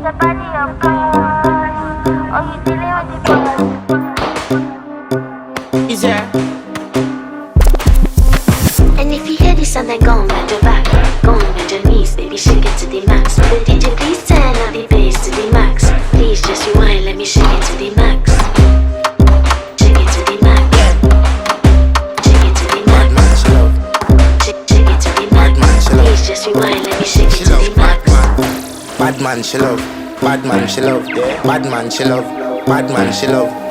a body of course. Oh, you dealing with the boss. Is there? And if you hear this sound, then go on bend your back, go on bend your knees, baby, shake it to the max. But DJ, please turn up the bass to the max. Please just rewind, let me shake it to the max. Shake it to the max. Shake it to the max. Shake it to the max. Please just rewind, let me shake it to the max. Bad man, she love. Bad man, she love. Bad man, she love. Bad man, she love.